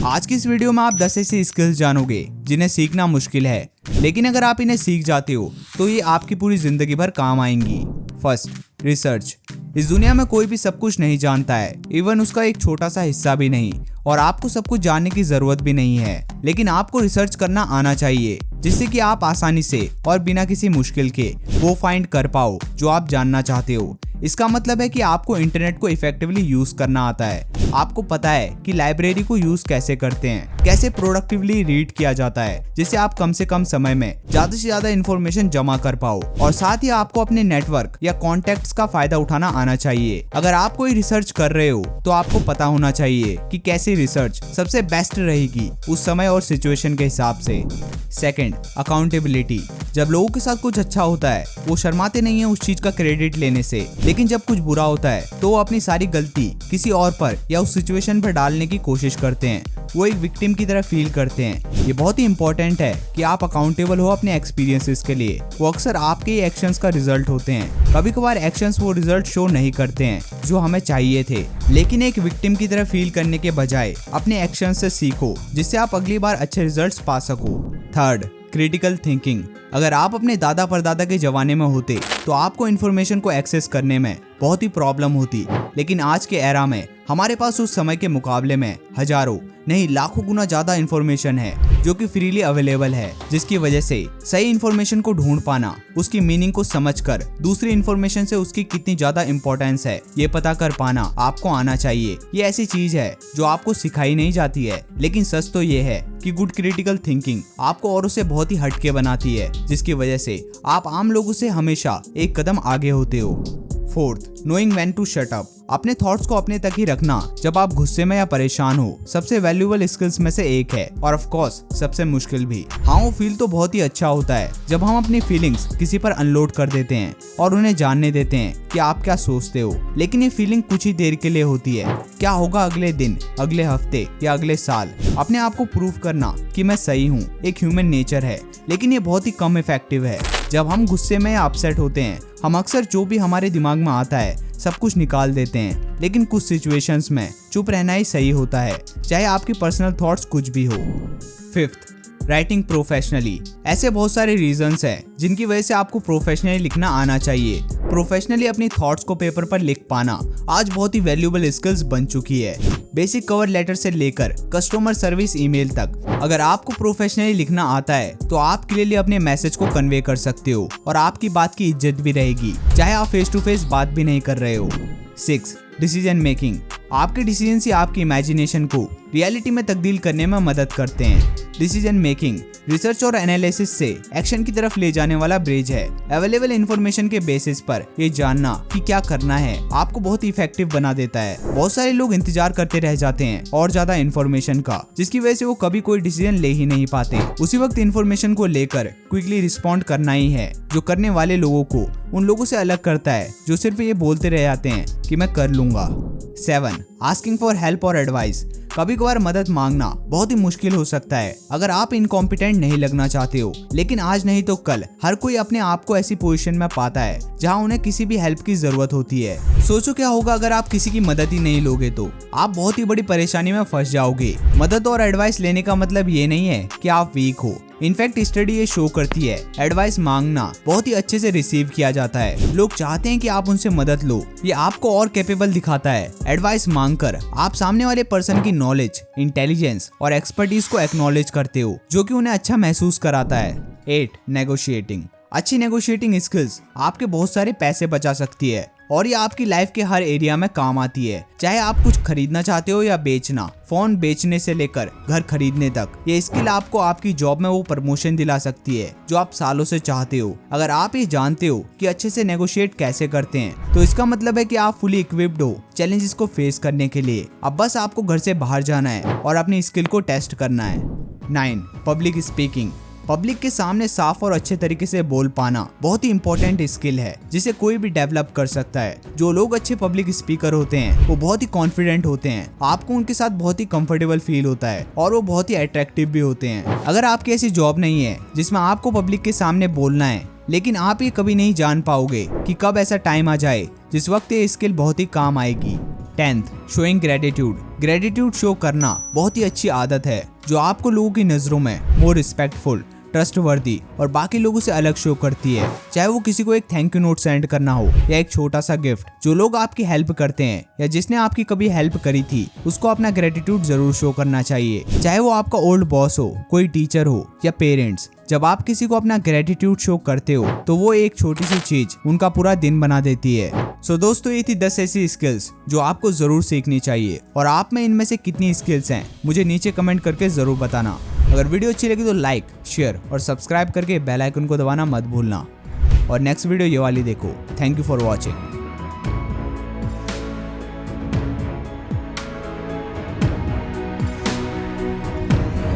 आज की इस वीडियो में आप 10 ऐसी स्किल्स जानोगे जिन्हें सीखना मुश्किल है, लेकिन अगर आप इन्हें सीख जाते हो तो ये आपकी पूरी जिंदगी भर काम आएंगी। First, research. इस दुनिया में कोई भी सब कुछ नहीं जानता है, इवन उसका एक छोटा सा हिस्सा भी नहीं, और आपको सब कुछ जानने की जरूरत भी नहीं है, लेकिन आपको रिसर्च करना आना चाहिए जिससे कि आप आसानी से और बिना किसी मुश्किल के वो फाइंड कर पाओ जो आप जानना चाहते हो। इसका मतलब है कि आपको इंटरनेट को इफेक्टिवली यूज करना आता है। आपको पता है कि लाइब्रेरी को यूज कैसे करते हैं, कैसे प्रोडक्टिवली रीड किया जाता है जिससे आप कम से कम समय में ज्यादा से ज्यादा इंफॉर्मेशन जमा कर पाओ, और साथ ही आपको अपने नेटवर्क या कॉन्टेक्ट्स का फायदा उठाना आना चाहिए। अगर आप कोई रिसर्च कर रहे हो तो आपको पता होना चाहिए कि कैसी रिसर्च सबसे बेस्ट रहेगी उस समय और सिचुएशन के हिसाब से। Second, accountability. जब लोगों के साथ कुछ अच्छा होता है वो शर्माते नहीं है उस चीज का क्रेडिट लेने से, लेकिन जब कुछ बुरा होता है तो वो अपनी सारी गलती किसी और पर या उस सिचुएशन पर डालने की कोशिश करते हैं। वो एक विक्टिम की तरह फील करते हैं। ये बहुत ही इंपॉर्टेंट है कि आप अकाउंटेबल हो अपने एक्सपीरियंसेस के लिए। वो अक्सर आपके ही एक्शंस का रिजल्ट होते हैं। कभी कभार एक्शंस वो रिजल्ट शो नहीं करते हैं जो हमें चाहिए थे, लेकिन एक विक्टिम की तरह फील करने के बजाय अपने एक्शन से सीखो जिससे आप अगली बार अच्छे रिजल्ट्स पा सको। Third, critical thinking. अगर आप अपने दादा परदादा के जमाने में होते तो आपको इन्फॉर्मेशन को एक्सेस करने में बहुत ही प्रॉब्लम होती, लेकिन आज के एरा में हमारे पास उस समय के मुकाबले में हजारों नहीं लाखों गुना ज्यादा इन्फॉर्मेशन है जो कि फ्रीली अवेलेबल है, जिसकी वजह से सही इन्फॉर्मेशन को ढूंढ पाना, उसकी मीनिंग को समझकर दूसरी इन्फॉर्मेशन से उसकी कितनी ज्यादा इंपॉर्टेंस है ये पता कर पाना आपको आना चाहिए। ये ऐसी चीज है जो आपको सिखाई नहीं जाती है, लेकिन सच तो ये है कि गुड क्रिटिकल थिंकिंग आपको औरों से बहुत ही हटके बनाती है, जिसकी वजह से आप आम लोगों से हमेशा एक कदम आगे होते हो। Fourth, knowing when to shut up. अपने थॉट्स को अपने तक ही रखना जब आप गुस्से में या परेशान हो सबसे वैल्यूएबल स्किल्स में से एक है, और ऑफ कोर्स सबसे मुश्किल भी। हाँ, वो फील तो बहुत ही अच्छा होता है जब हम अपनी फीलिंग्स किसी पर अनलोड कर देते हैं और उन्हें जानने देते हैं कि आप क्या सोचते हो, लेकिन ये फीलिंग कुछ ही देर के लिए होती है। क्या होगा अगले दिन, अगले हफ्ते या अगले साल? अपने आप को प्रूव करना कि मैं सही हूँ एक ह्यूमन नेचर है, लेकिन ये बहुत ही कम इफेक्टिव है। जब हम गुस्से में या अपसेट होते हैं हम अक्सर जो भी हमारे दिमाग में आता है सब कुछ निकाल देते हैं, लेकिन कुछ सिचुएशंस में चुप रहना ही सही होता है, चाहे आपकी पर्सनल थॉट्स कुछ भी हो। Fifth, writing professionally. ऐसे बहुत सारे रीजंस हैं जिनकी वजह से आपको प्रोफेशनली लिखना आना चाहिए। प्रोफेशनली अपनी थॉट्स को पेपर पर लिख पाना आज बहुत ही वैल्यूएबल स्किल्स बन चुकी है। बेसिक कवर लेटर से लेकर कस्टमर सर्विस ईमेल तक, अगर आपको प्रोफेशनली लिखना आता है तो आप क्लियरली अपने मैसेज को कन्वे कर सकते हो और आपकी बात की इज्जत भी रहेगी, चाहे आप फेस टू फेस बात भी नहीं कर रहे हो। 6, डिसीजन मेकिंग। आपके डिसीजन ही आपकी इमेजिनेशन को रियलिटी में तब्दील करने में मदद करते हैं। डिसीजन मेकिंग रिसर्च और एनालिसिस से एक्शन की तरफ ले जाने वाला ब्रिज है। अवेलेबल इंफॉर्मेशन के बेसिस पर ये जानना कि क्या करना है आपको बहुत इफेक्टिव बना देता है। बहुत सारे लोग इंतजार करते रह जाते हैं और ज्यादा इंफॉर्मेशन का, जिसकी वजह से वो कभी कोई डिसीजन ले ही नहीं पाते। उसी वक्त इंफॉर्मेशन को लेकर क्विकली रिस्पॉन्ड करना ही है जो करने वाले लोगों को उन लोगों से अलग करता है जो सिर्फ ये बोलते रह जाते हैं कि मैं कर लूंगा। 7, आस्किंग फॉर हेल्प और एडवाइस। कभी कभार मदद मांगना बहुत ही मुश्किल हो सकता है अगर आप इनकॉम्पिटेंट नहीं लगना चाहते हो, लेकिन आज नहीं तो कल हर कोई अपने आप को ऐसी पोजीशन में पाता है जहां उन्हें किसी भी हेल्प की जरूरत होती है। सोचो क्या होगा अगर आप किसी की मदद ही नहीं लोगे, तो आप बहुत ही बड़ी परेशानी में फंस जाओगे। मदद और एडवाइस लेने का मतलब ये नहीं है कि आप वीक हो। इनफैक्ट स्टडी ये शो करती है एडवाइस मांगना बहुत ही अच्छे से रिसीव किया जाता है। लोग चाहते हैं कि आप उनसे मदद लो, ये आपको और कैपेबल दिखाता है। एडवाइस मांगकर आप सामने वाले पर्सन की नॉलेज, इंटेलिजेंस और एक्सपर्टीज को एक्नॉलेज करते हो जो कि उन्हें अच्छा महसूस कराता है। 8, नेगोशिएटिंग। अच्छी नेगोशिएटिंग स्किल्स आपके बहुत सारे पैसे बचा सकती है और ये आपकी लाइफ के हर एरिया में काम आती है, चाहे आप कुछ खरीदना चाहते हो या बेचना। फोन बेचने से लेकर घर खरीदने तक, ये स्किल आपको आपकी जॉब में वो प्रमोशन दिला सकती है जो आप सालों से चाहते हो। अगर आप ये जानते हो कि अच्छे से नेगोशिएट कैसे करते हैं तो इसका मतलब है कि आप फुली इक्विप्ड हो चैलेंजेस को फेस करने के लिए। अब बस आपको घर से बाहर जाना है और अपनी स्किल को टेस्ट करना है। 9, पब्लिक स्पीकिंग। पब्लिक के सामने साफ और अच्छे तरीके से बोल पाना बहुत ही इंपॉर्टेंट स्किल है जिसे कोई भी डेवलप कर सकता है। जो लोग अच्छे पब्लिक स्पीकर होते हैं वो बहुत ही कॉन्फिडेंट होते हैं, आपको उनके साथ बहुत ही कंफर्टेबल फील होता है और वो बहुत ही अट्रैक्टिव भी होते हैं। अगर आपकी ऐसी जॉब नहीं है जिसमें आपको पब्लिक के सामने बोलना है, लेकिन आप ये कभी नहीं जान पाओगे कि कब ऐसा टाइम आ जाए जिस वक्त ये स्किल बहुत ही काम आएगी। 10th, showing gratitude. Gratitude show करना बहुत ही अच्छी आदत है जो आपको लोगों की नजरों में मोर रिस्पेक्टफुल, ट्रस्टवर्दी और बाकी लोगों से अलग शो करती है। चाहे वो किसी को एक थैंक यू नोट सेंड करना हो या एक छोटा सा गिफ्ट। जो लोग आपकी हेल्प करते हैं या जिसने आपकी कभी हेल्प करी थी उसको अपना ग्रेटिट्यूड जरूर शो करना चाहिए। चाहे वो आपका ओल्ड बॉस हो, कोई टीचर हो या पेरेंट्स। जब आप किसी को अपना ग्रेटिट्यूड शो करते हो तो वो एक छोटी सी चीज उनका पूरा दिन बना देती है। सो दोस्तों, ये थी 10 ऐसी स्किल्स जो आपको जरूर सीखनी चाहिए। और आप में इनमें से कितनी स्किल्स हैं मुझे नीचे कमेंट करके जरूर बताना। अगर वीडियो अच्छी लगी तो लाइक, शेयर और सब्सक्राइब करके बेल आइकन को दबाना मत भूलना। और नेक्स्ट वीडियो ये वाली देखो। Thank you for watching.